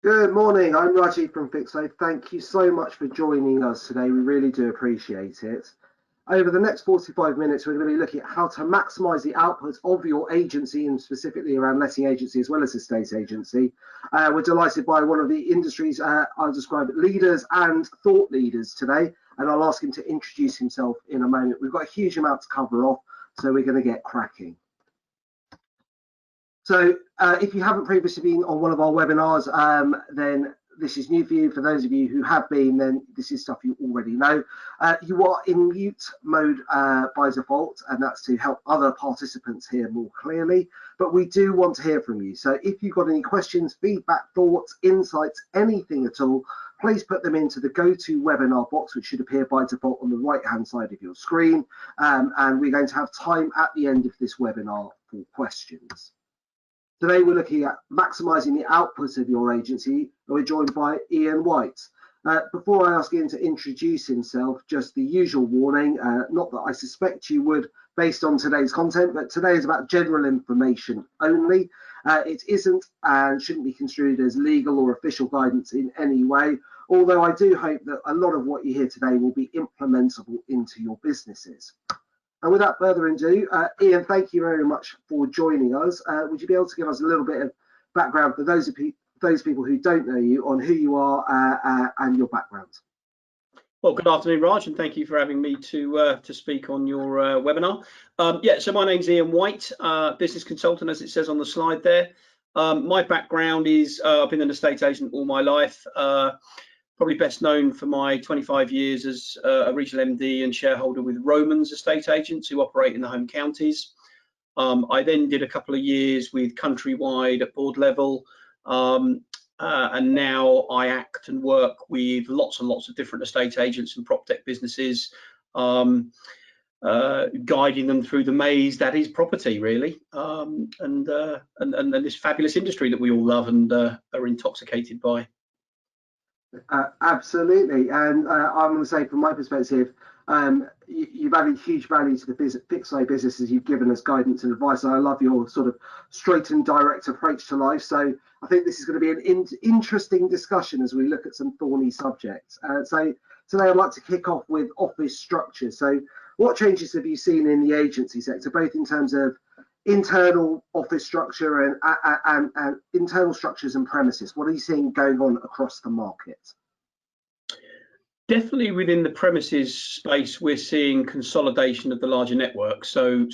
Good morning, I'm Rajiv from Fixo. Thank you so much for joining us today. We really do appreciate it. Over the next 45 minutes, we're going to be looking at how to maximise the output of your agency, and specifically around letting agency as well as estate agency. We're delighted by one of the industry's, I'll describe it, leaders and thought leaders today, and I'll ask him to introduce himself in a moment. We've got a huge amount to cover off, so we're going to get cracking. So if you haven't previously been on one of our webinars, then this is new for you. For those of you who have been, then this is stuff you already know. You are in mute mode by default, and that's to help other participants hear more clearly. But we do want to hear from you. So if you've got any questions, feedback, thoughts, insights, anything at all, please put them into the GoToWebinar box, which should appear by default on the right-hand side of your screen. And we're going to have time at the end of this webinar for questions. Today we're looking at maximising the output of your agency, and we're joined by Iain White. Before I ask Iain to introduce himself, just the usual warning, not that I suspect you would based on today's content, but today is about general information only. It isn't and shouldn't be construed as legal or official guidance in any way, although I do hope that a lot of what you hear today will be implementable into your businesses. And without further ado, Iain, thank you very much for joining us. Would you be able to give us a little bit of background for those people who don't know you on who you are and your background? Well, good afternoon, Raj, and thank you for having me to speak on your webinar. So my name's Iain White, business consultant, as it says on the slide there. My background is I've been an estate agent all my life. Probably best known for my 25 years as a regional MD and shareholder with Romans estate agents who operate in the home counties. I then did a couple of years with Countrywide at board level, and now I act and work with lots and lots of different estate agents and prop tech businesses, guiding them through the maze that is property, really, and this fabulous industry that we all love and are intoxicated by. Absolutely, and I'm going to say from my perspective, you've added huge value to the Fixo businesses. You've given us guidance and advice, and I love your sort of straight and direct approach to life. So I think this is going to be an interesting discussion as we look at some thorny subjects. So today I'd like to kick off with office structures. So what changes have you seen in the agency sector, both in terms of internal office structure and internal structures and premises? What are you seeing going on across the market? Definitely within the premises space, we're seeing consolidation of the larger network. So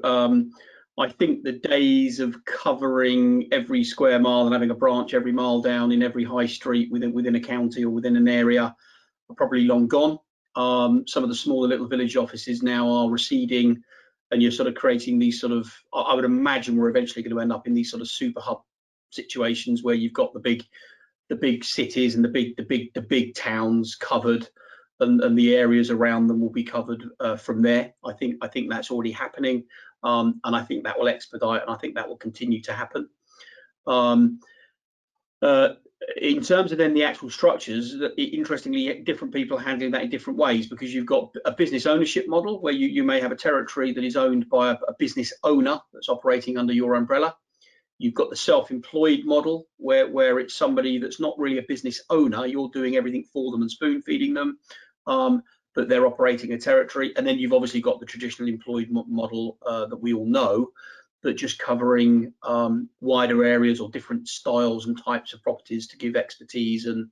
I think the days of covering every square mile and having a branch every mile down in every high street within a county or within an area are probably long gone. Some of the smaller little village offices now are receding, and you're sort of creating these sort of, I would imagine we're eventually going to end up in these sort of super hub situations where you've got the big cities and the big towns covered, and the areas around them will be covered from there. I think that's already happening, and I think that will expedite, and I think that will continue to happen. In terms of then the actual structures, interestingly, different people are handling that in different ways, because you've got a business ownership model where you may have a territory that is owned by a business owner that's operating under your umbrella. You've got the self-employed model where it's somebody that's not really a business owner. You're doing everything for them and spoon feeding them, but they're operating a territory. And then you've obviously got the traditional employed model that we all know, but just covering wider areas or different styles and types of properties to give expertise. And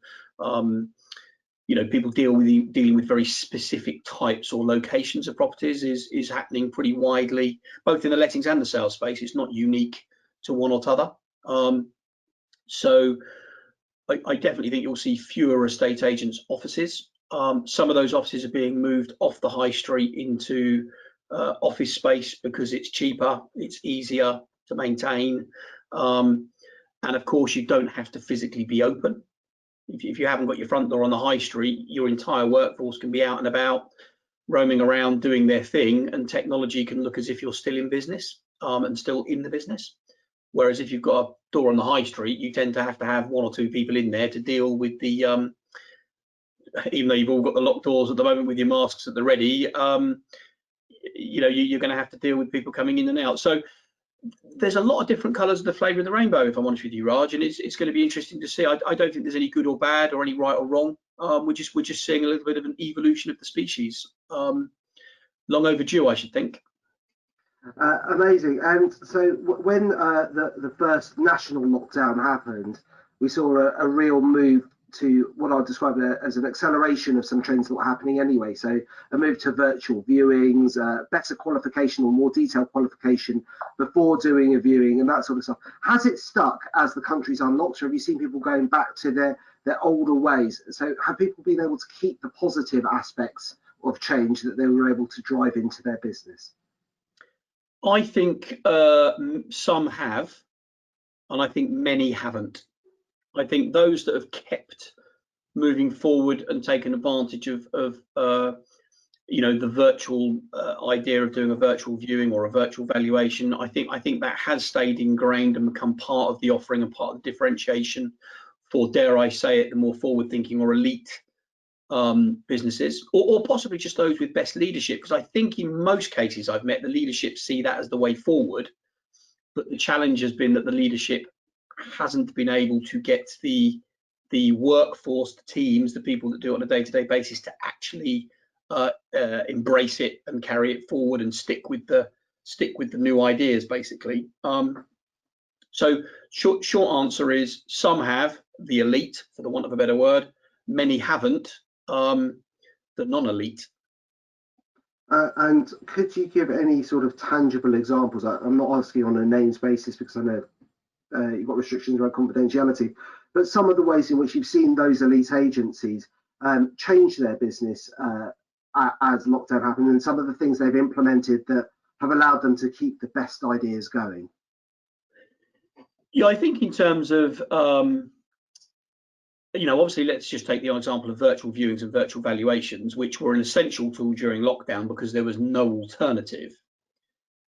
people dealing with very specific types or locations of properties is happening pretty widely, both in the lettings and the sales space. It's not unique to one or t'other. So I definitely think you'll see fewer estate agents' offices. Some of those offices are being moved off the high street into office space because it's cheaper, it's easier to maintain, and of course you don't have to physically be open. If you haven't got your front door on the high street, your entire workforce can be out and about, roaming around doing their thing, and technology can look as if you're still in business and still in the business. Whereas if you've got a door on the high street, you tend to have one or two people in there to deal with the even though you've all got the locked doors at the moment with your masks at the ready, you're going to have to deal with people coming in and out. So there's a lot of different colours of the flavour of the rainbow, if I'm honest with you, Raj, and it's going to be interesting to see. I don't think there's any good or bad or any right or wrong. We're just seeing a little bit of an evolution of the species. Long overdue, I should think. Amazing. And so when the first national lockdown happened, we saw a real move to what I'll describe as an acceleration of some trends that were happening anyway. So a move to virtual viewings, better qualification or more detailed qualification before doing a viewing and that sort of stuff. Has it stuck as the country's unlocked, or have you seen people going back to their older ways? So have people been able to keep the positive aspects of change that they were able to drive into their business? I think some have, and I think many haven't. I think those that have kept moving forward and taken advantage of you know, the virtual idea of doing a virtual viewing or a virtual valuation, I think that has stayed ingrained and become part of the offering and part of the differentiation for, dare I say it, the more forward-thinking or elite businesses, or possibly just those with best leadership, because I think in most cases I've met, the leadership see that as the way forward, but the challenge has been that the leadership hasn't been able to get the workforce, the teams, the people that do it on a day-to-day basis to actually embrace it and carry it forward and stick with the new ideas, basically. So short answer is some have, the elite, for the want of a better word, many haven't, the non-elite. And could you give any sort of tangible examples? I'm not asking on a names basis because I know you've got restrictions around confidentiality, but some of the ways in which you've seen those elite agencies change their business as lockdown happened, and some of the things they've implemented that have allowed them to keep the best ideas going. Yeah, I think in terms of you know, obviously, let's just take the example of virtual viewings and virtual valuations, which were an essential tool during lockdown because there was no alternative.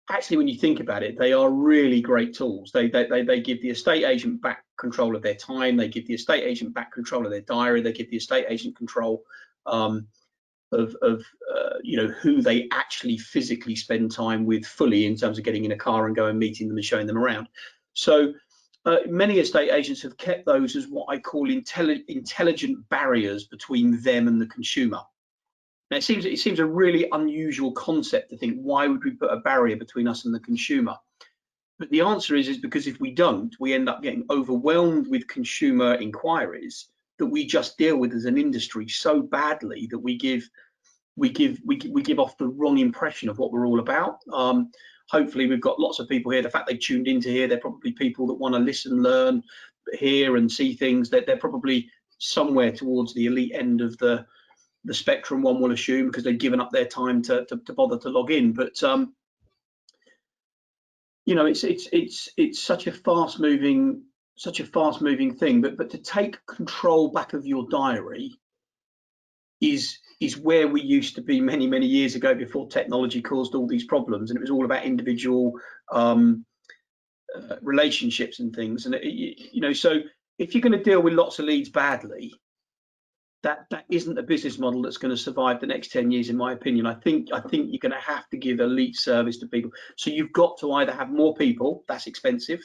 Actually, when you think about it, they are really great tools. They give the estate agent back control of their time. They give the estate agent back control of their diary. They give the estate agent control of you know, who they actually physically spend time with fully in terms of getting in a car and going and meeting them and showing them around. So many estate agents have kept those as what I call intelligent barriers between them and the consumer. Now, it seems a really unusual concept to think, why would we put a barrier between us and the consumer? But the answer is because if we don't, we end up getting overwhelmed with consumer inquiries that we just deal with as an industry so badly that we give off the wrong impression of what we're all about. Hopefully we've got lots of people here. The fact they tuned into here, they're probably people that want to listen, learn, hear and see things. That they're probably somewhere towards the elite end of the spectrum, one will assume, because they've given up their time to bother to log in. But you know, it's such a fast moving thing. But to take control back of your diary is where we used to be many years ago, before technology caused all these problems, and it was all about individual relationships and things. And you know, so if you're going to deal with lots of leads badly, that isn't a business model that's going to survive the next 10 years, in my opinion. I think you're going to have to give elite service to people. So you've got to either have more people, that's expensive.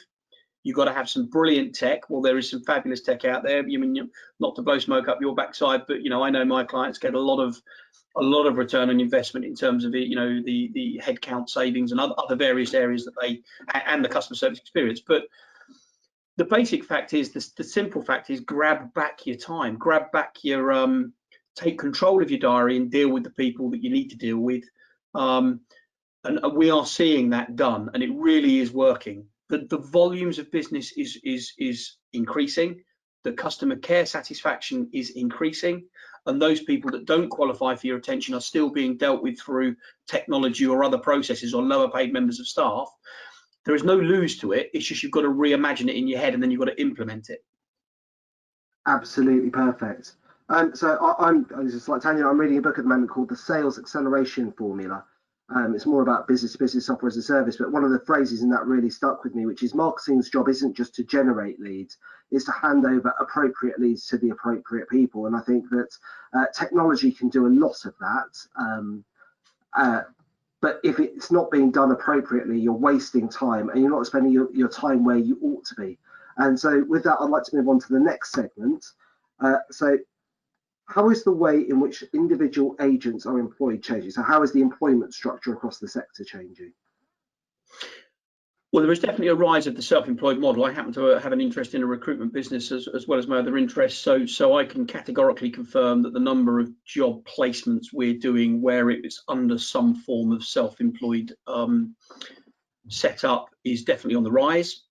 You've got to have some brilliant tech. Well, there is some fabulous tech out there. You mean, not to blow smoke up your backside, but you know, I know my clients get a lot of return on investment in terms of you know, the headcount savings and other various areas that they, and the customer service experience. But the basic fact is, the simple fact is, grab back your time, grab back your take control of your diary and deal with the people that you need to deal with. And we are seeing that done, and it really is working. The volumes of business is increasing, the customer care satisfaction is increasing, and those people that don't qualify for your attention are still being dealt with through technology or other processes or lower paid members of staff. There is no lose to it. It's just you've got to reimagine it in your head, and then you've got to implement it. Absolutely perfect. So I'm just like Tanya. I'm reading a book at the moment called The Sales Acceleration Formula. It's more about business software as a service, but one of the phrases in that really stuck with me, which is marketing's job isn't just to generate leads, it's to hand over appropriate leads to the appropriate people. And I think that technology can do a lot of that. But if it's not being done appropriately, you're wasting time and you're not spending your time where you ought to be. And so with that, I'd like to move on to the next segment. So how is the way in which individual agents are employed changing? So how is the employment structure across the sector changing? Well, there is definitely a rise of the self-employed model. I happen to have an interest in a recruitment business as well as my other interests, so I can categorically confirm that the number of job placements we're doing where it is under some form of self-employed setup is definitely on the rise.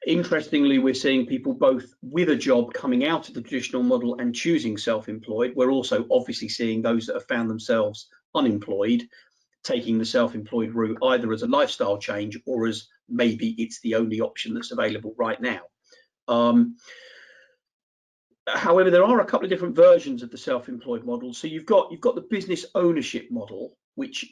Interestingly, we're seeing people both with a job coming out of the traditional model and choosing self-employed. We're also obviously seeing those that have found themselves unemployed taking the self-employed route, either as a lifestyle change or as maybe it's the only option that's available right now. However, there are a couple of different versions of the self-employed model. So you've got the business ownership model, which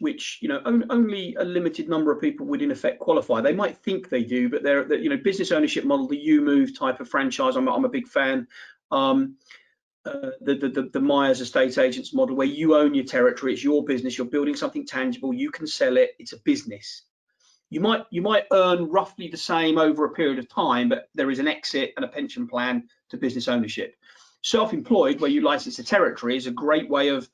only a limited number of people would in effect qualify. They might think they do, but they're business ownership model, the U-Move type of franchise. I'm a big fan. The Myers estate agents model, where you own your territory, it's your business, you're building something tangible, you can sell it, it's a business. You might earn roughly the same over a period of time, but there is an exit and a pension plan to business ownership. Self-employed, where you license a territory, is a great way of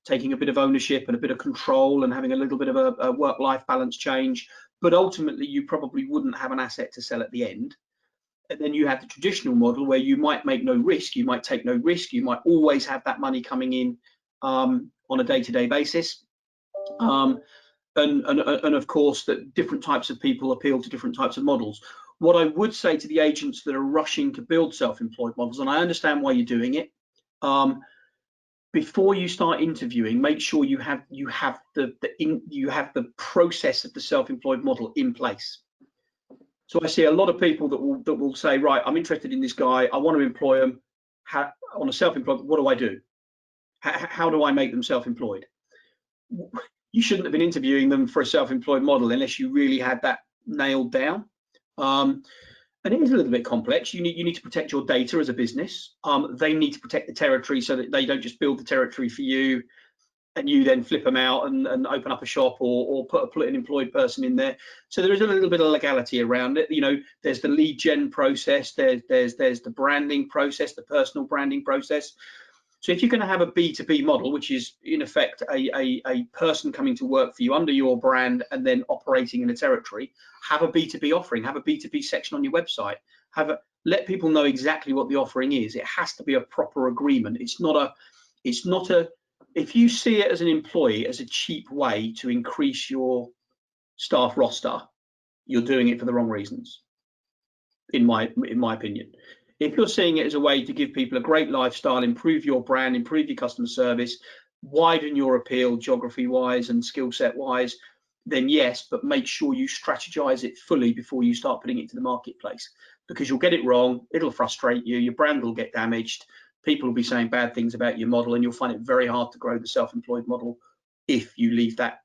taking a bit of ownership and a bit of control and having a little bit of a work-life balance change, but ultimately you probably wouldn't have an asset to sell at the end. And then you have the traditional model where you might make no risk, you might take no risk, you might always have that money coming in on a day-to-day basis. And of course, that different types of people appeal to different types of models. What I would say to the agents that are rushing to build self-employed models, and I understand why you're doing it, before you start interviewing, make sure you have the process of the self-employed model in place. So I see a lot of people that will say, right, I'm interested in this guy, I want to employ him on a self-employed. What do I do? How do I make them self-employed? You shouldn't have been interviewing them for a self-employed model unless you really had that nailed down. And it is a little bit complex. You need to protect your data as a business. They need to protect the territory so that they don't just build the territory for you and you then flip them out and open up a shop or put an employed person in there. So there is a little bit of legality around it. There's the lead gen process, there's the branding process, the personal branding process. So if you're going to have a B2B model, which is in effect a person coming to work for you under your brand and then operating in a territory, have a B2B offering, have a B2B section on your website, let people know exactly what the offering is. It has to be a proper agreement. It's not a if you see it as an employee as a cheap way to increase your staff roster, you're doing it for the wrong reasons, in my opinion. If you're seeing it as a way to give people a great lifestyle, improve your brand, improve your customer service, widen your appeal geography-wise and skill set-wise, then yes, but make sure you strategize it fully before you start putting it to the marketplace, because you'll get it wrong, it'll frustrate you, your brand will get damaged, people will be saying bad things about your model, and you'll find it very hard to grow the self-employed model if you leave that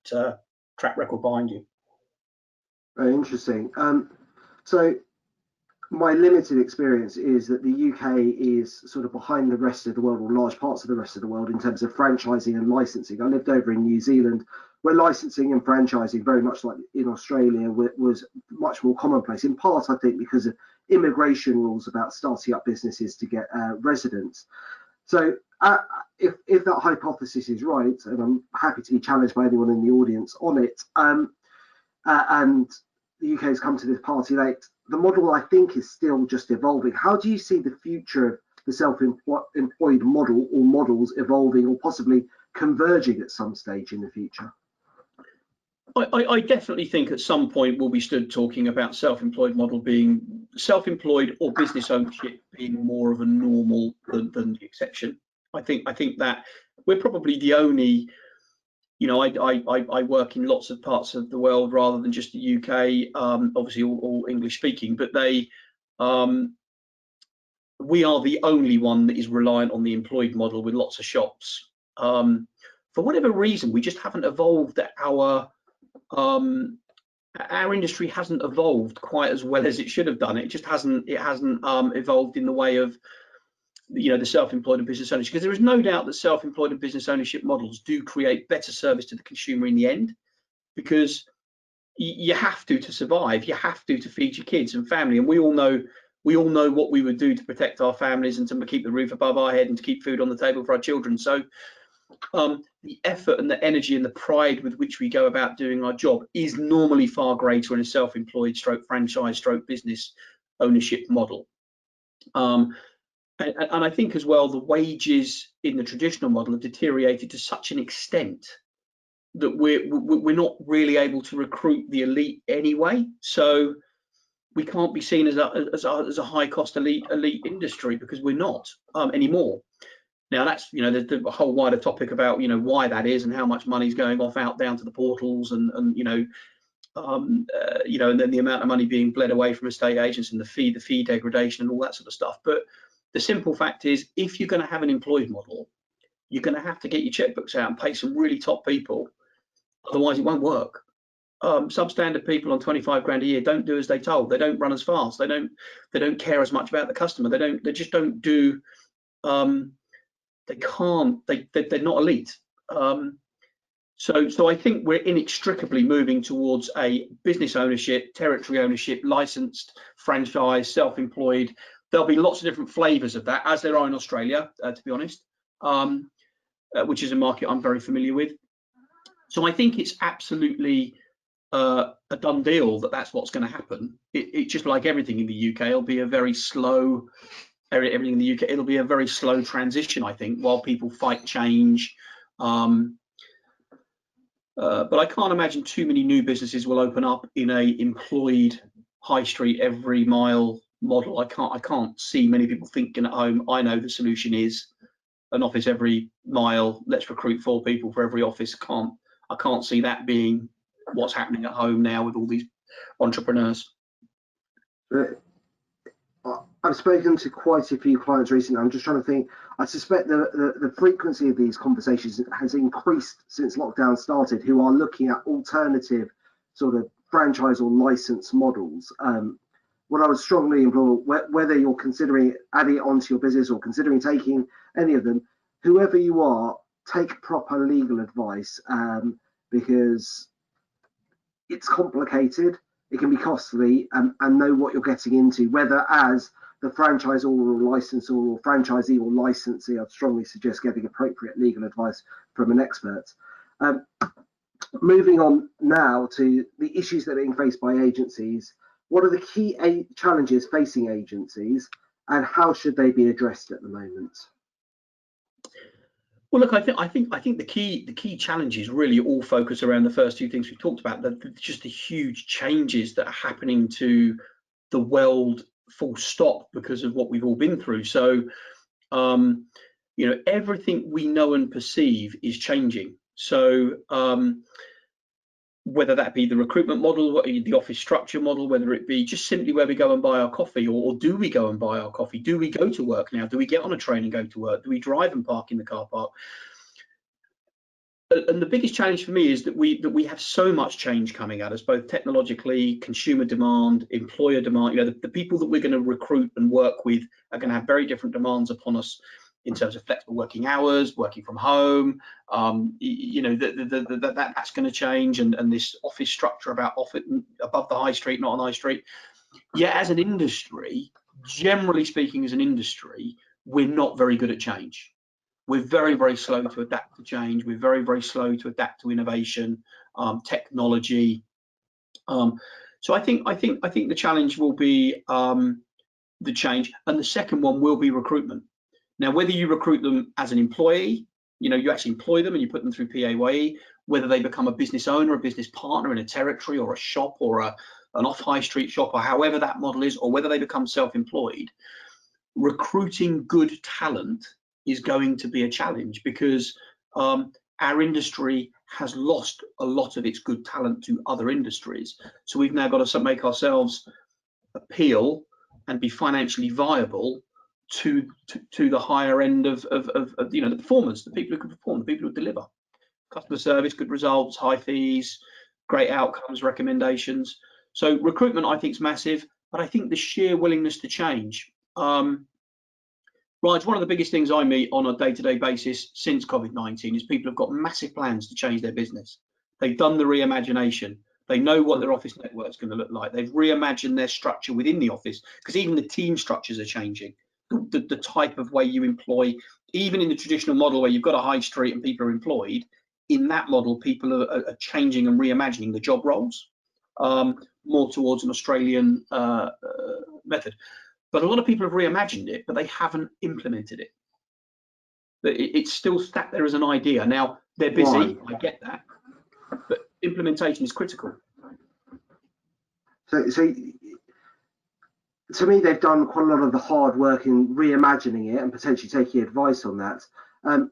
track record behind you. Very interesting. So my limited experience is that the UK is sort of behind the rest of the world, or large parts of the rest of the world, in terms of franchising and licensing. I lived over in New Zealand, where licensing and franchising, very much like in Australia, was much more commonplace, in part, I think, because of immigration rules about starting up businesses to get residents. So if that hypothesis is right, and I'm happy to be challenged by anyone in the audience on it, and the UK has come to this party late, the model, I think, is still just evolving. How do you see the future of the self-employed model, or models evolving, or possibly converging at some stage in the future? I definitely think at some point we'll be stood talking about self-employed model being self-employed or business ownership being more of a normal than the exception. I think that we're probably the only, I work in lots of parts of the world rather than just the UK, obviously all English speaking, but we are the only one that is reliant on the employed model with lots of shops. For whatever reason, we just haven't evolved. Our industry hasn't evolved quite as well as it should have done. It just hasn't evolved in the way of the self-employed and business ownership, because there is no doubt that self-employed and business ownership models do create better service to the consumer in the end, because you have to survive. You have to feed your kids and family, and we all know what we would do to protect our families and to keep the roof above our head and to keep food on the table for our children. So the effort and the energy and the pride with which we go about doing our job is normally far greater in a self-employed stroke franchise stroke business ownership model. And I think as well, the wages in the traditional model have deteriorated to such an extent that we're not really able to recruit the elite anyway. So we can't be seen as a high cost elite industry, because we're not anymore. Now that's there's the whole wider topic about why that is and how much money's going out down to the portals and and then the amount of money being bled away from estate agents and the fee degradation and all that sort of stuff. But the simple fact is, if you're going to have an employed model, you're going to have to get your checkbooks out and pay some really top people, otherwise it won't work. Substandard people on 25 grand a year don't do as they told. They don't run as fast. They don't care as much about the customer. They just don't do. They can't. They're not elite. So I think we're inextricably moving towards a business ownership, territory ownership, licensed, franchise, self-employed. There'll be lots of different flavors of that, as there are in Australia, to be honest, which is a market I'm very familiar with. So I think it's absolutely a done deal that that's what's going to happen. It's just like everything in the UK. It'll be a very slow. Everything in the UK, it'll be a very slow transition, I think, while people fight change. But I can't imagine too many new businesses will open up in a employed high street every mile model. I can't see many people thinking at home, I know the solution is an office every mile. Let's recruit 4 people for every office. I can't see that being what's happening at home now with all these entrepreneurs. I've spoken to quite a few clients recently. I'm just trying to think. I suspect the frequency of these conversations has increased since lockdown started, who are looking at alternative sort of franchise or license models. What I would strongly implore, whether you're considering adding it onto your business or considering taking any of them, whoever you are, take proper legal advice, because it's complicated, it can be costly, and know what you're getting into, whether as the franchisor or licensor or franchisee or licensee. I'd strongly suggest getting appropriate legal advice from an expert. Moving on now to the issues that are being faced by agencies. What are the key challenges facing agencies, and how should they be addressed at the moment? Well, look, I think the key challenges really all focus around the first 2 things we've talked about. Just the huge changes that are happening to the world, full stop, because of what we've all been through. So, everything we know and perceive is changing. So, whether that be the recruitment model, the office structure model, whether it be just simply where we go and buy our coffee, or do we go and buy our coffee? Do we go to work now? Do we get on a train and go to work? Do we drive and park in the car park? And the biggest challenge for me is that we have so much change coming at us, both technologically, consumer demand, employer demand. The people that we're going to recruit and work with are going to have very different demands upon us in terms of flexible working hours, working from home. That's going to change, and this office structure about office above the high street, not on high street. Yeah, as an industry, generally speaking, as an industry, we're not very good at change. We're very, very slow to adapt to change. We're very, very slow to adapt to innovation, technology. So I think the challenge will be the change, and the second one will be recruitment. Now, whether you recruit them as an employee, you actually employ them and you put them through PAYE, whether they become a business owner, a business partner in a territory or a shop or an off high street shop, or however that model is, or whether they become self-employed, recruiting good talent is going to be a challenge, because our industry has lost a lot of its good talent to other industries. So we've now got to make ourselves appeal and be financially viable to the higher end of the performers, the people who can perform, the people who deliver customer service, good results, high fees, great outcomes, recommendations. So recruitment, I think, is massive, but I think the sheer willingness to change. Right, one of the biggest things I meet on a day-to-day basis since COVID-19 is people have got massive plans to change their business. They've done the reimagination. They know what their office network is going to look like. They've reimagined their structure within the office, because even the team structures are changing. The type of way you employ, even in the traditional model where you've got a high street and people are employed, in that model, people are changing and reimagining the job roles, more towards an Australian method. But a lot of people have reimagined it, but they haven't implemented it. It's still sat there as an idea. Now, they're busy, right. I get that, but implementation is critical. So to me, they've done quite a lot of the hard work in reimagining it and potentially taking advice on that.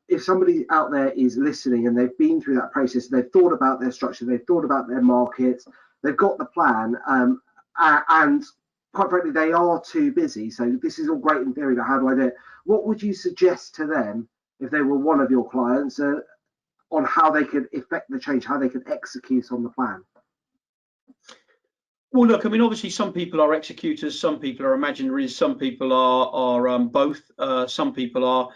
If somebody out there is listening and they've been through that process, they've thought about their structure, they've thought about their market, they've got the plan, and quite frankly, they are too busy. So this is all great in theory, but how do I do it? What would you suggest to them if they were one of your clients on how they could effect the change, how they could execute on the plan? Well, look, I mean, obviously, some people are executors, some people are imaginaries, some people are both. Some people are.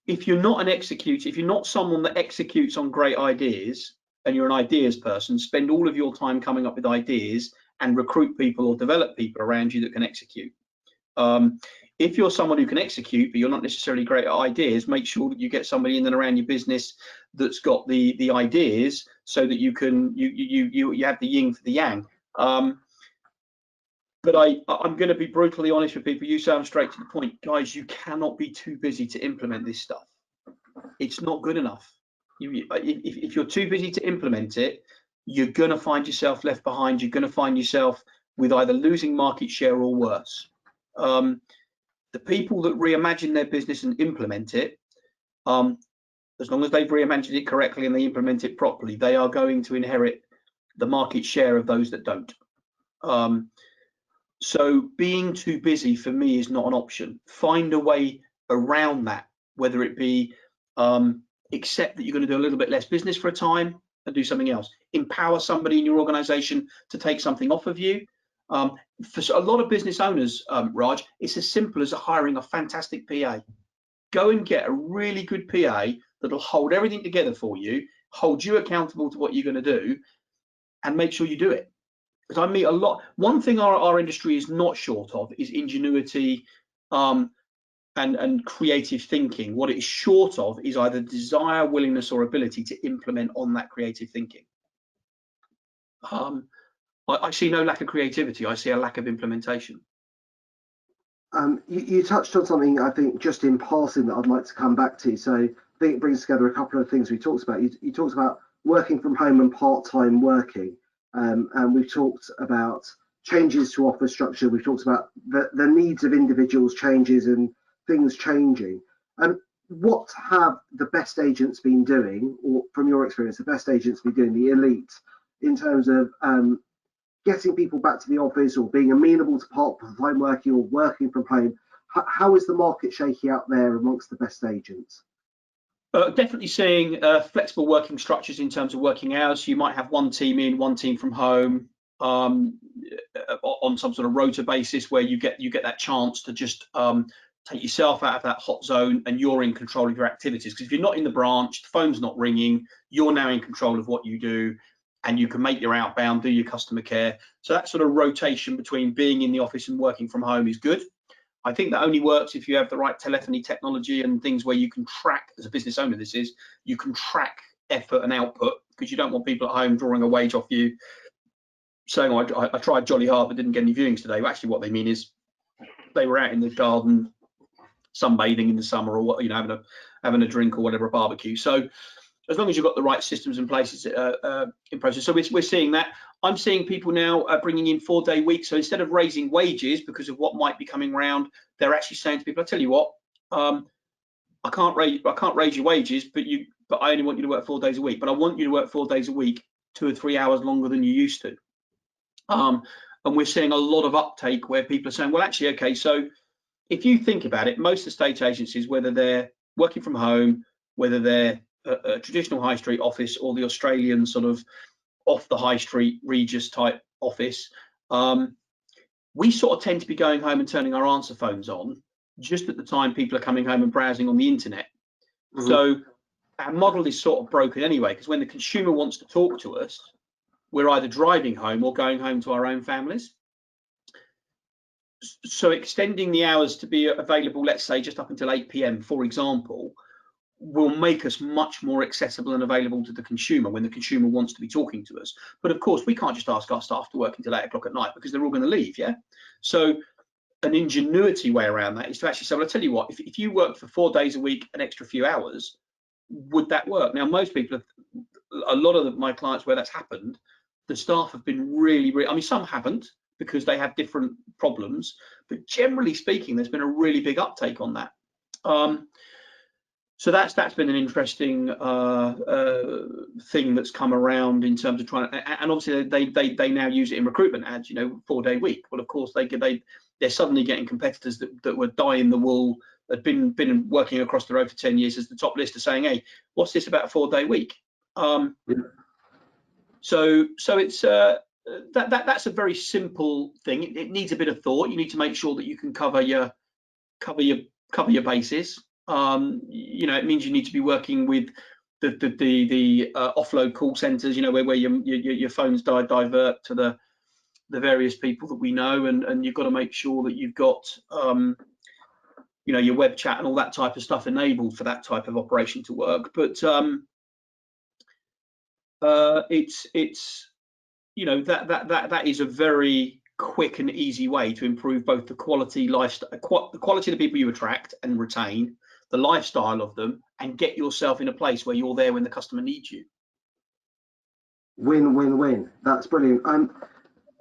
If you're not an executor, if you're not someone that executes on great ideas, and you're an ideas person, spend all of your time coming up with ideas and recruit people or develop people around you that can execute. If you're someone who can execute, but you're not necessarily great at ideas, make sure that you get somebody in and around your business that's got the ideas, so that you can you have the yin for the yang. But I'm going to be brutally honest with people. You sound straight to the point, guys. You cannot be too busy to implement this stuff. It's not good enough. If you're too busy to implement it, you're going to find yourself left behind. You're going to find yourself with either losing market share or worse. The people that reimagine their business and implement it, as long as they've reimagined it correctly and they implement it properly, they are going to inherit the market share of those that don't. So being too busy for me is not an option. Find a way around that, whether it be accept that you're going to do a little bit less business for a time and do something else. Empower somebody in your organization to take something off of you. For a lot of business owners, Raj, it's as simple as hiring a fantastic PA. Go and get a really good PA that'll hold everything together for you, hold you accountable to what you're going to do, and make sure you do it. Because I meet a lot. One thing our industry is not short of is ingenuity and creative thinking. What it is short of is either desire, willingness, or ability to implement on that creative thinking. I see no lack of creativity. I see a lack of implementation. You touched on something, I think, just in passing that I'd like to come back to. So I think it brings together a couple of things we talked about. You talked about working from home and part-time working. And we've talked about changes to office structure. We've talked about the needs of individuals changes and things changing. And what have the best agents been doing, or from your experience, the best agents been doing, the elite, in terms of getting people back to the office or being amenable to part-time working or working from home? How is the market shaking out there amongst the best agents? Definitely seeing flexible working structures in terms of working hours. So you might have one team in, one team from home, on some sort of rota basis, where you get that chance to just take yourself out of that hot zone and you're in control of your activities. Because if you're not in the branch, the phone's not ringing, you're now in control of what you do, and you can make your outbound, do your customer care. So that sort of rotation between being in the office and working from home is good. I think that only works if you have the right telephony technology and things where you can track, as a business owner, you can track effort and output, because you don't want people at home drawing a wage off you, saying, oh, I tried jolly hard but didn't get any viewings today. Well, actually what they mean is they were out in the garden sunbathing in the summer, or having a drink or whatever, a barbecue. So as long as you've got the right systems in place, in process. So we're seeing that. I'm seeing people now bringing in 4-day weeks. So instead of raising wages because of what might be coming around, they're actually saying to people, I tell you what, I can't raise your wages, but I only want you to work 4 days a week. But I want you to work 4 days a week, 2 or 3 hours longer than you used to. And we're seeing a lot of uptake where people are saying, well, actually, okay, so if you think about it, most estate agencies, whether they're working from home, whether they're a traditional high street office or the Australian sort of off the high street Regis type office, we sort of tend to be going home and turning our answer phones on just at the time people are coming home and browsing on the internet. Mhm. So our model is sort of broken anyway, because when the consumer wants to talk to us, we're either driving home or going home to our own families. So extending the hours to be available, let's say just up until 8 p.m, for example, will make us much more accessible and available to the consumer when the consumer wants to be talking to us. But of course, we can't just ask our staff to work until 8 o'clock at night, because they're all going to leave, yeah? So an ingenuity way around that is to actually say, well, I'll tell you what, if you worked for 4 days a week, an extra few hours, would that work? Now, most people, a lot of my clients where that's happened, the staff have been really, I mean, some haven't because they have different problems, but generally speaking, there's been a really big uptake on that. So that's been an interesting thing that's come around in terms of trying to, and obviously they now use it in recruitment ads, 4-day week. Well, of course they're suddenly getting competitors that were dying the wool, had been working across the road for 10 years as the top list, are saying, hey, what's this about a 4-day week? So it's that's a very simple thing. It needs a bit of thought. You need to make sure that you can cover your bases. It means you need to be working with the offload call centers, where your phones divert to the various people that we know, and you've got to make sure that you've got your web chat and all that type of stuff enabled for that type of operation to work. But it's that is a very quick and easy way to improve both the quality of the people you attract and retain, the lifestyle of them, and get yourself in a place where you're there when the customer needs you. Win. That's brilliant.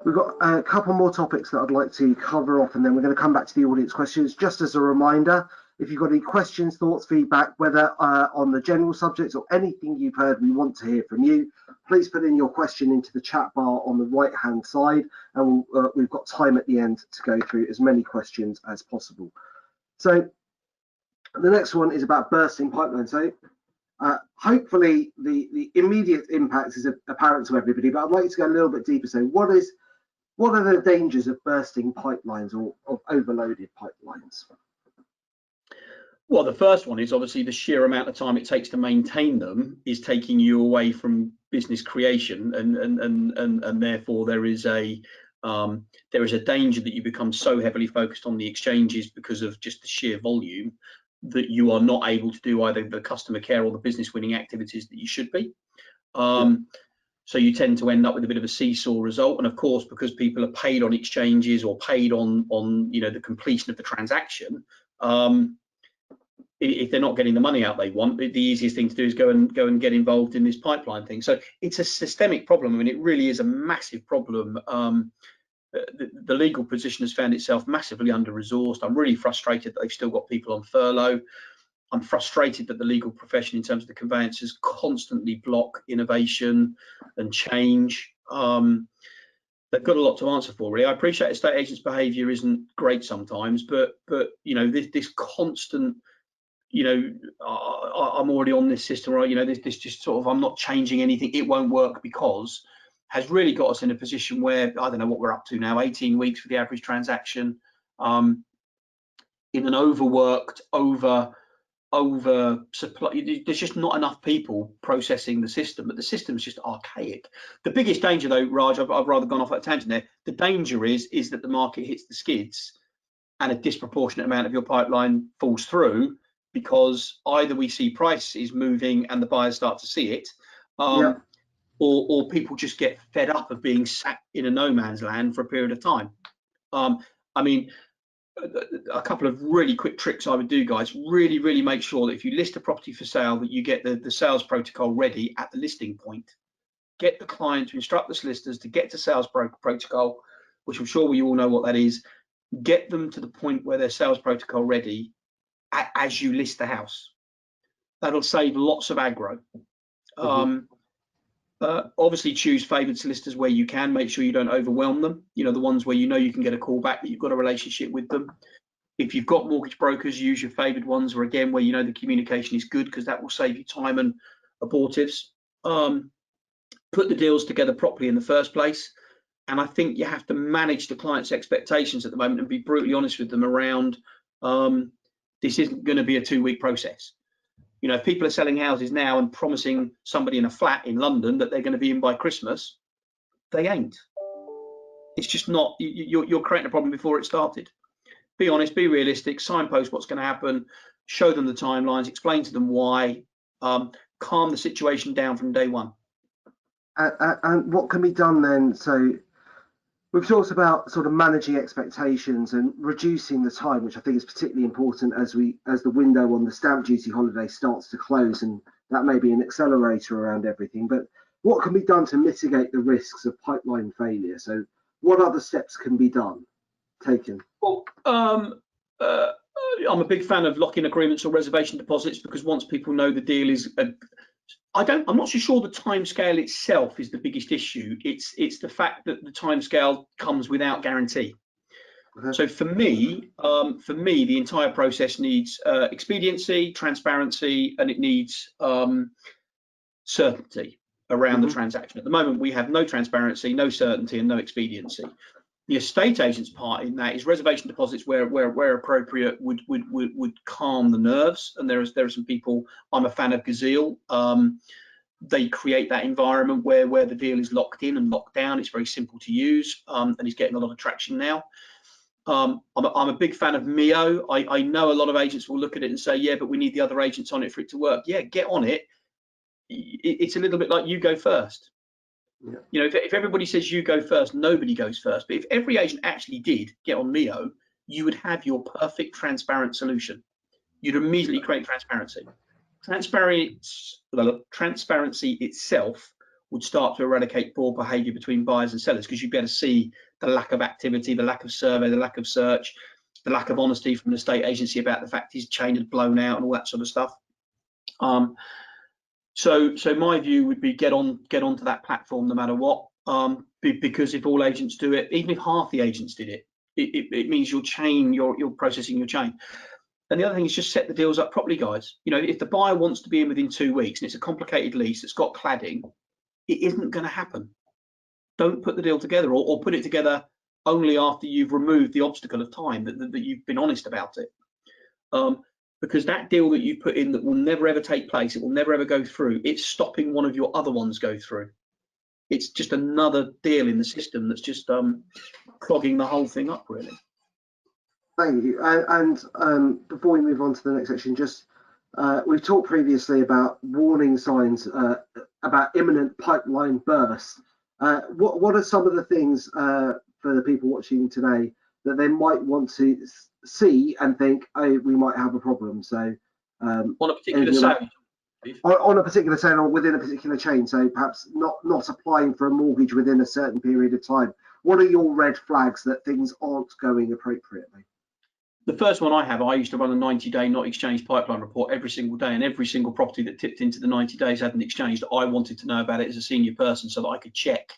We've got a couple more topics that I'd like to cover off, and then we're going to come back to the audience questions. Just as a reminder, if you've got any questions, thoughts, feedback, whether on the general subjects or anything you've heard, we want to hear from you. Please put in your question into the chat bar on the right-hand side, and we've got time at the end to go through as many questions as possible. So the next one is about bursting pipelines. So hopefully the immediate impact is apparent to everybody, but I'd like to go a little bit deeper. So what are the dangers of bursting pipelines or of overloaded pipelines? Well, the first one is obviously the sheer amount of time it takes to maintain them is taking you away from business creation, and therefore there is a danger that you become so heavily focused on the exchanges because of just the sheer volume that you are not able to do either the customer care or the business winning activities that you should be. So you tend to end up with a bit of a seesaw result, and of course, because people are paid on exchanges or paid on the completion of the transaction, if they're not getting the money out they want, the easiest thing to do is go and get involved in this pipeline thing. So it's a systemic problem. I mean, it really is a massive problem. The legal position has found itself massively under-resourced. I'm really frustrated that they've still got people on furlough. I'm frustrated that the legal profession, in terms of the conveyancers, constantly block innovation and change. They've got a lot to answer for, really. I appreciate estate agents' behaviour isn't great sometimes, but this constant, I'm already on this system, right? This just sort of, I'm not changing anything, it won't work because, has really got us in a position where, I don't know what we're up to now, 18 weeks for the average transaction, in an overworked, over supply. There's just not enough people processing the system, but the system's just archaic. The biggest danger, though, Raj, I've rather gone off at a tangent there. The danger is that the market hits the skids and a disproportionate amount of your pipeline falls through, because either we see prices moving and the buyers start to see it, or people just get fed up of being sat in a no man's land for a period of time. I mean, a couple of really quick tricks I would do, guys. Really make sure that if you list a property for sale, that you get the sales protocol ready at the listing point. Get the client to instruct the solicitors to get to sales protocol, which I'm sure we all know what that is. Get them to the point where their sales protocol ready as you list the house. That'll save lots of aggro. Obviously choose favoured solicitors where you can. Make sure you don't overwhelm them. The ones where you can get a call back, that you've got a relationship with them. If you've got mortgage brokers, use your favoured ones, where again, where the communication is good, because that will save you time and abortives. Put the deals together properly in the first place. And I think you have to manage the client's expectations at the moment and be brutally honest with them around This isn't going to be a 2-week process. You know, if people are selling houses now and promising somebody in a flat in London that they're going to be in by Christmas, they ain't. It's just not. You're creating a problem before it started. Be honest, be realistic, signpost what's going to happen, show them the timelines, explain to them why, calm the situation down from day one. And what can be done then? So we've talked about sort of managing expectations and reducing the time, which I think is particularly important as the window on the stamp duty holiday starts to close, and that may be an accelerator around everything. But what can be done to mitigate the risks of pipeline failure? So what other steps can be taken? Well, I'm a big fan of lock-in agreements or reservation deposits, because once people know the deal is, I'm not so sure the timescale itself is the biggest issue. It's the fact that the timescale comes without guarantee. So for me, the entire process needs expediency, transparency, and it needs certainty around the transaction. At the moment, we have no transparency, no certainty, and no expediency. The estate agent's part in that is reservation deposits where appropriate would calm the nerves. And there are some people, I'm a fan of Gazelle. They create that environment where the deal is locked in and locked down. It's very simple to use, and is getting a lot of traction now. I'm a big fan of Mio. I know a lot of agents will look at it and say, yeah, but we need the other agents on it for it to work. Yeah, get on it. It's a little bit like you go first. Yeah. You know, if everybody says you go first, nobody goes first. But if every agent actually did get on Mio, you would have your perfect transparent solution. You'd immediately create transparency. Transparency itself would start to eradicate poor behavior between buyers and sellers, because you'd be able to see the lack of activity, the lack of survey, the lack of search, the lack of honesty from the estate agency about the fact his chain had blown out and all that sort of stuff. So my view would be get onto that platform no matter what, because if all agents do it, even if half the agents did it, it means your chain, you're processing your chain. And the other thing is just set the deals up properly, guys. You know, if the buyer wants to be in within 2 weeks and it's a complicated lease that's got cladding, it isn't going to happen. Don't put the deal together, or put it together only after you've removed the obstacle of time, that you've been honest about it. Because that deal that you put in that will never ever take place, it will never ever go through, it's stopping one of your other ones go through. It's just another deal in the system that's just clogging the whole thing up, really. Thank you. And before we move on to the next section, just we've talked previously about warning signs about imminent pipeline bursts. What are some of the things for the people watching today that they might want to see and think, oh, we might have a problem? So on a particular sale, on a particular sale or within a particular chain, so perhaps not applying for a mortgage within a certain period of time. What are your red flags that things aren't going appropriately? The first one I used to run a 90-day not exchanged pipeline report every single day, and every single property that tipped into the 90 days hadn't exchanged. I wanted to know about it as a senior person so that I could check.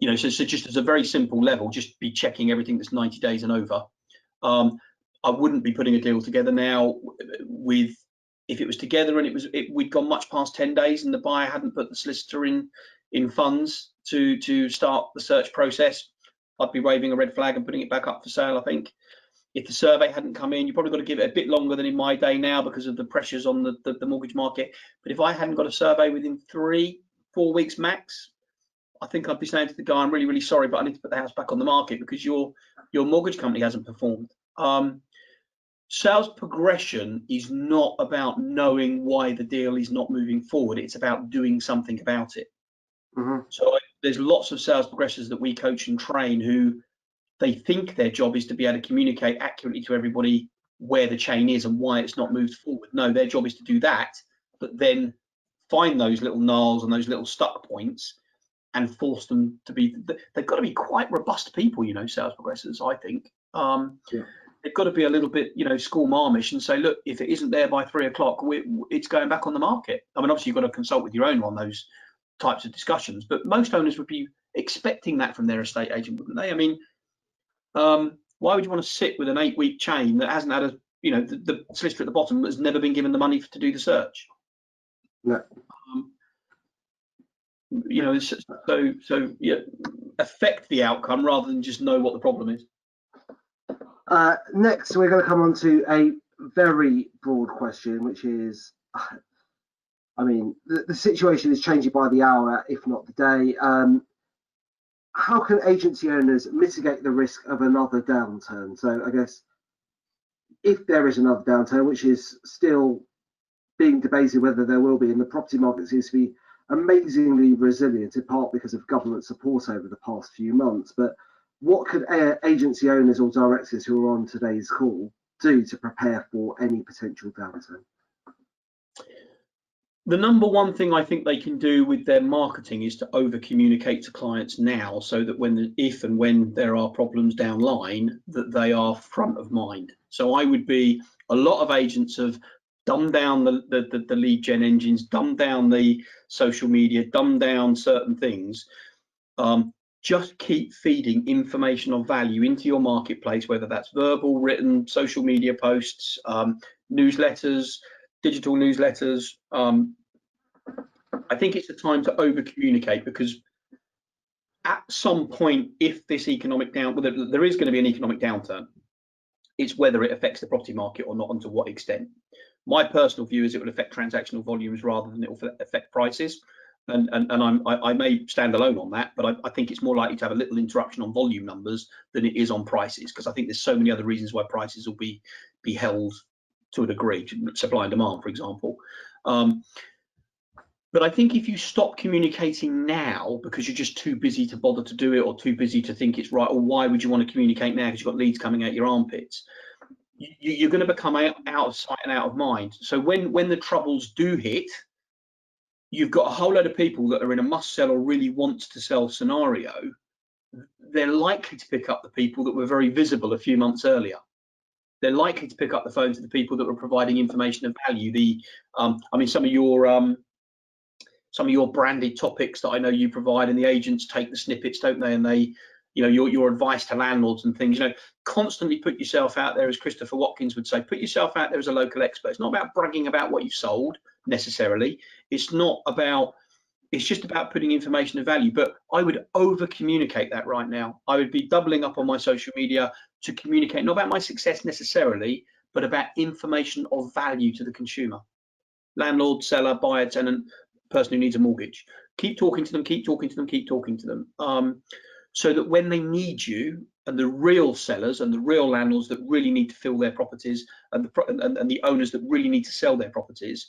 You know, so just as a very simple level, just be checking everything that's 90 days and over. I wouldn't be putting a deal together now with, if it was together and we'd gone much past 10 days and the buyer hadn't put the solicitor in funds to start the search process, I'd be waving a red flag and putting it back up for sale, I think. If the survey hadn't come in, you probably got to give it a bit longer than in my day now because of the pressures on the mortgage market. But if I hadn't got a survey within 3-4 weeks max, I think I'd be saying to the guy, I'm really, really sorry, but I need to put the house back on the market because your mortgage company hasn't performed. Sales progression is not about knowing why the deal is not moving forward. It's about doing something about it. So there's lots of sales progressors that we coach and train who they think their job is to be able to communicate accurately to everybody where the chain is and why it's not moved forward. No, their job is to do that, but then find those little gnarls and those little stuck points and force them to be, they've got to be quite robust people, you know, sales progressors, I think. They've got to be a little bit, you know, school marmish and say, look, if it isn't there by 3 o'clock, it's going back on the market. I mean, obviously you've got to consult with your owner on those types of discussions, but most owners would be expecting that from their estate agent, wouldn't they? I mean, why would you want to sit with an 8-week chain that hasn't had a, you know, the solicitor at the bottom has never been given the money to do the search? No. You know, so yeah, affect the outcome rather than just know what the problem is. Next, we're going to come on to a very broad question, which is, I mean, the situation is changing by the hour, if not the day. How can agency owners mitigate the risk of another downturn? So I guess if there is another downturn, which is still being debated whether there will be, and the property market seems to be amazingly resilient, in part because of government support over the past few months. But what could agency owners or directors who are on today's call do to prepare for any potential downturn? The number one thing I think they can do with their marketing is to over communicate to clients now, so that if and when there are problems down line, that they are front of mind. So a lot of agents have dumbed down the lead gen engines, dumbed down the social media, dumbed down certain things. Just keep feeding information of value into your marketplace, whether that's verbal, written, social media posts, newsletters, digital newsletters. I think it's a time to over communicate, because at some point, if this economic there is going to be an economic downturn, it's whether it affects the property market or not, and to what extent. My personal view is it will affect transactional volumes rather than it will affect prices. And I may stand alone on that, but I think it's more likely to have a little interruption on volume numbers than it is on prices, because I think there's so many other reasons why prices will be held to a degree, supply and demand, for example. But I think if you stop communicating now because you're just too busy to bother to do it, or too busy to think it's right, or why would you want to communicate now because you've got leads coming out your armpits, you're going to become out of sight and out of mind. So when the troubles do hit, you've got a whole load of people that are in a must sell or really want to sell scenario. They're likely to pick up the people that were very visible a few months earlier. They're likely to pick up the phone to the people that were providing information of value. Some of your branded topics that I know you provide, and the agents take the snippets, don't they? And they, your advice to landlords and things, constantly put yourself out there, as Christopher Watkins would say, put yourself out there as a local expert. It's not about bragging about what you've sold necessarily. It's just about putting information of value. But I would over communicate that right now. I would be doubling up on my social media to communicate, not about my success necessarily, but about information of value to the consumer. Landlord, seller, buyer, tenant, person who needs a mortgage. Keep talking to them, keep talking to them, keep talking to them. So that when they need you, and the real sellers and the real landlords that really need to fill their properties, and the owners that really need to sell their properties,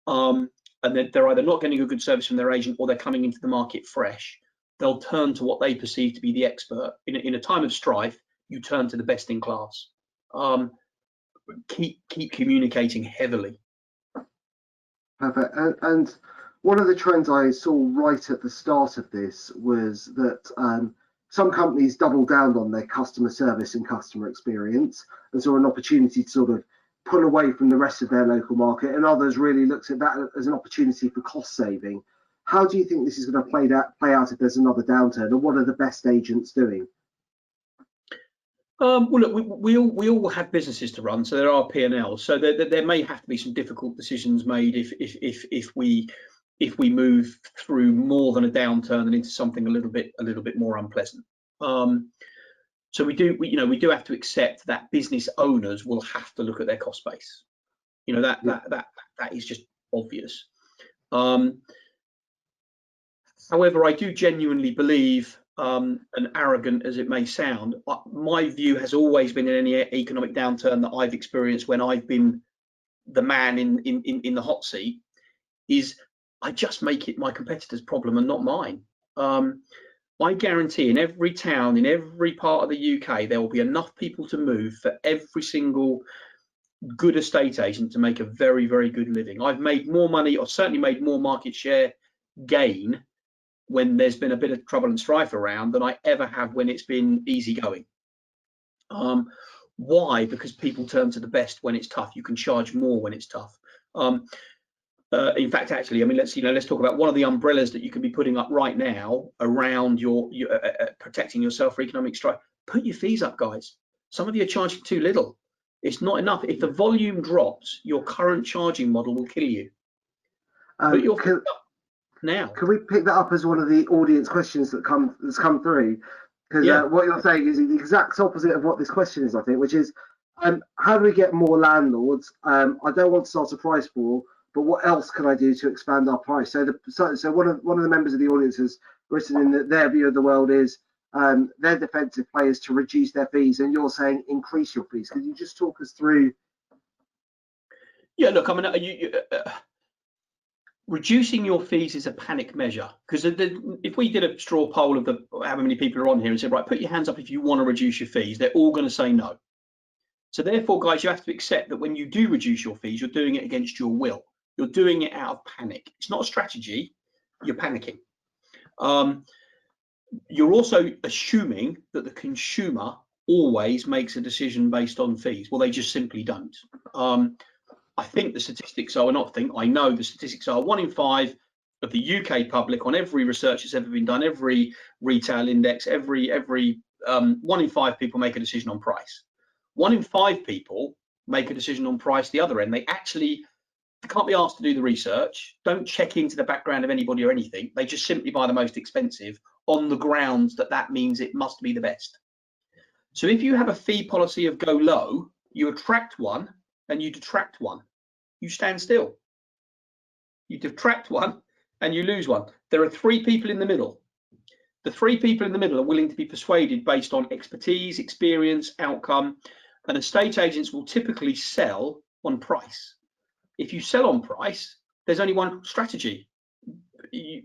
and they're either not getting a good service from their agent, or they're coming into the market fresh, they'll turn to what they perceive to be the expert. In a time of strife, you turn to the best in class. Keep communicating heavily. Perfect. And one of the trends I saw right at the start of this was that some companies doubled down on their customer service and customer experience, and saw an opportunity to sort of pull away from the rest of their local market, and others really looked at that as an opportunity for cost saving. How do you think this is going to play out if there's another downturn, and what are the best agents doing? Well, look, we all have businesses to run, so there are P&Ls. So there may have to be some difficult decisions made if we move through more than a downturn and into something a little bit more unpleasant. So we do have to accept that business owners will have to look at their cost base. That is just obvious. However, I do genuinely believe, and arrogant as it may sound, my view has always been in any economic downturn that I've experienced when I've been the man in the hot seat, is I just make it my competitor's problem and not mine. I guarantee in every town, in every part of the UK, there will be enough people to move for every single good estate agent to make a very, very good living. I've made more money, or certainly made more market share gain when there's been a bit of trouble and strife around than I ever have when it's been easy going. Why? Because people turn to the best when it's tough. You can charge more when it's tough. In fact, actually, I mean, let's talk about one of the umbrellas that you can be putting up right now around your protecting yourself for economic strife. Put your fees up, guys. Some of you are charging too little. It's not enough. If the volume drops, your current charging model will kill you. Put your fees up now. Can we pick that up as one of the audience questions that's come through? Because Yeah. what you're saying is the exact opposite of what this question is, I think, which is how do we get more landlords? I don't want to start a price war, but what else can I do to expand our price? So one of the members of the audience has written in that their view of the world is their defensive play is to reduce their fees, and you're saying increase your fees. Can you just talk us through? Yeah, look, I mean, reducing your fees is a panic measure, because if we did a straw poll of how many people are on here and said, right, put your hands up if you want to reduce your fees, they're all going to say no. So therefore, guys, you have to accept that when you do reduce your fees, you're doing it against your will. You're doing it out of panic. It's not a strategy. You're panicking. You're also assuming that the consumer always makes a decision based on fees. Well, they just simply don't. I think the statistics are, I know the statistics are 1 in 5 of the UK public on every research that's ever been done, every retail index, every 1 in 5 people make a decision on price. 1 in 5 people make a decision on price the other end. They can't be asked to do the research, don't check into the background of anybody or anything. They just simply buy the most expensive on the grounds that means it must be the best. So if you have a fee policy of go low, you attract one and you detract one. You stand still. You detract one and you lose one. There are 3 people in the middle. The 3 people in the middle are willing to be persuaded based on expertise, experience, outcome, and estate agents will typically sell on price. If you sell on price, there's only one strategy.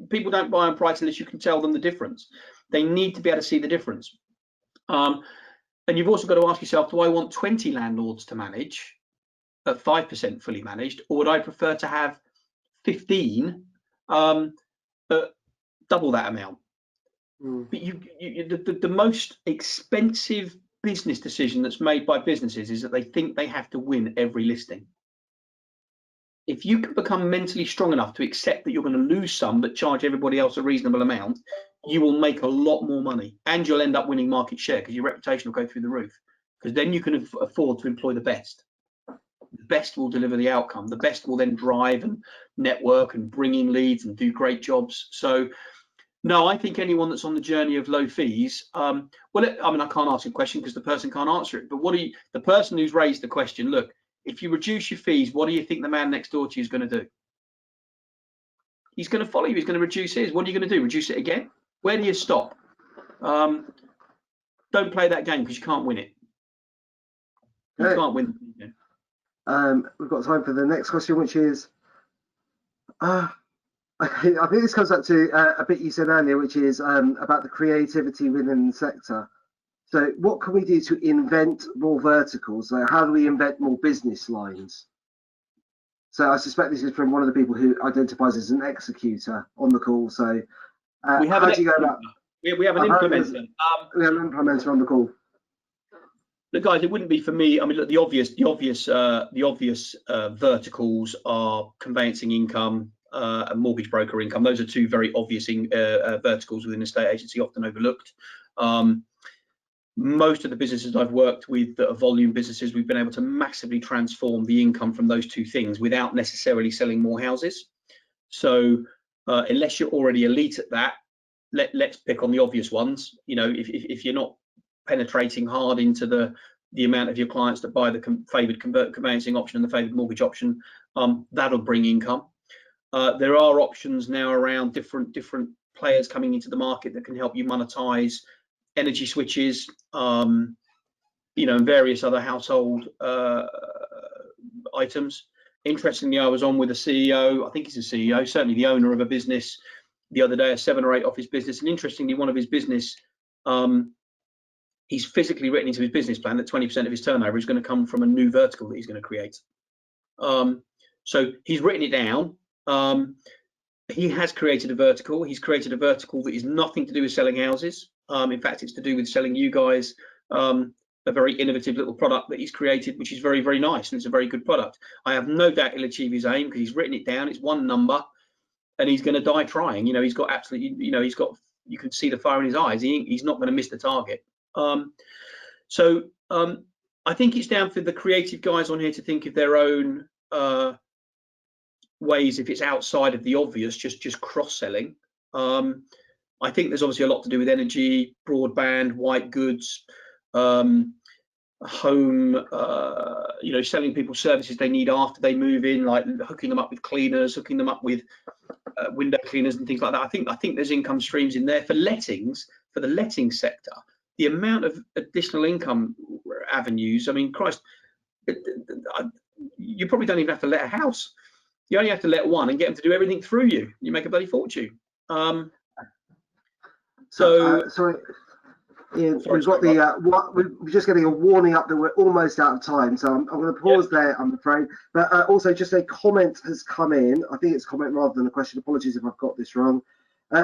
People don't buy on price unless you can tell them the difference. They need to be able to see the difference. And you've also got to ask yourself, do I want 20 landlords to manage at 5% fully managed, or would I prefer to have 15 at double that amount? But the most expensive business decision that's made by businesses is that they think they have to win every listing. If you can become mentally strong enough to accept that you're going to lose some but charge everybody else a reasonable amount, you will make a lot more money, and you'll end up winning market share because your reputation will go through the roof, because then you can afford to employ the best. The best will deliver the outcome. The best will then drive and network and bring in leads and do great jobs. So no, I think anyone that's on the journey of low fees, I can't ask a question because the person can't answer it, but the person who's raised the question, look, if you reduce your fees, what do you think the man next door to you is going to do? He's going to follow you. He's going to reduce his. What are you going to do? Reduce it again? Where do you stop? Don't play that game because you can't win it. You can't win the game. We've got time for the next question, which is, I think this comes up to a bit you said earlier, which is about the creativity within the sector. So what can we do to invent more verticals? How do we invent more business lines? So I suspect this is from one of the people who identifies as an executor on the call. So we have an implementer. We have an implementer. We have an implementer on the call. Look, guys, it wouldn't be for me. I mean, look, the obvious verticals are conveyancing income and mortgage broker income. Those are 2 very obvious verticals within a estate agency, often overlooked. Most of the businesses I've worked with that are volume businesses, we've been able to massively transform the income from those 2 things without necessarily selling more houses. So unless you're already elite at that, let's pick on the obvious ones. You know, if you're not penetrating hard into the amount of your clients that buy the favoured conveyancing option and the favoured mortgage option, that'll bring income. There are options now around different players coming into the market that can help you monetize energy switches, and various other household items. Interestingly, I was on with a CEO, I think he's a CEO, certainly the owner of a business the other day, a 7 or 8 office business. And interestingly, one of his business, he's physically written into his business plan that 20% of his turnover is going to come from a new vertical that he's going to create. So he's written it down. He has created a vertical. He's created a vertical that is nothing to do with selling houses. In fact, it's to do with selling you guys a very innovative little product that he's created, which is very, very nice, and it's a very good product. I have no doubt he'll achieve his aim because he's written it down. It's one number, and he's going to die trying. He's got absolutely, you can see the fire in his eyes. He's not going to miss the target. So I think it's down for the creative guys on here to think of their own ways, if it's outside of the obvious, just cross-selling. I think there's obviously a lot to do with energy, broadband, white goods, home, selling people services they need after they move in, like hooking them up with cleaners, hooking them up with window cleaners and things like that. I think there's income streams in there for lettings, for the letting sector. The amount of additional income avenues, I mean, Christ, you probably don't even have to let a house. You only have to let one and get them to do everything through you. You make a bloody fortune. Sorry. Ian, we've got we're just getting a warning up that we're almost out of time, so I'm going to pause there, I'm afraid. But also, just a comment has come in. I think it's a comment rather than a question. Apologies if I've got this wrong.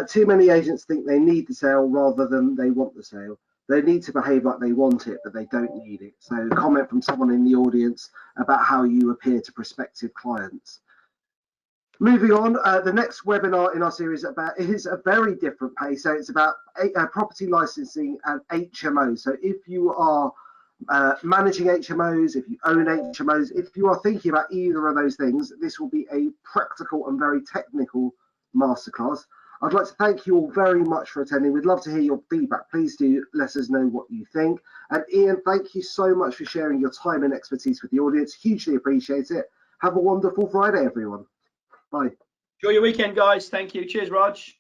Too many agents think they need the sale rather than they want the sale. They need to behave like they want it, but they don't need it. So, a comment from someone in the audience about how you appear to prospective clients. Moving on, the next webinar in our series is a very different pace. So it's about property licensing and HMOs. So if you are managing HMOs, if you own HMOs, if you are thinking about either of those things, this will be a practical and very technical masterclass. I'd like to thank you all very much for attending. We'd love to hear your feedback. Please do let us know what you think. And Ian, thank you so much for sharing your time and expertise with the audience. Hugely appreciate it. Have a wonderful Friday, everyone. Bye. Enjoy your weekend, guys. Thank you. Cheers, Raj.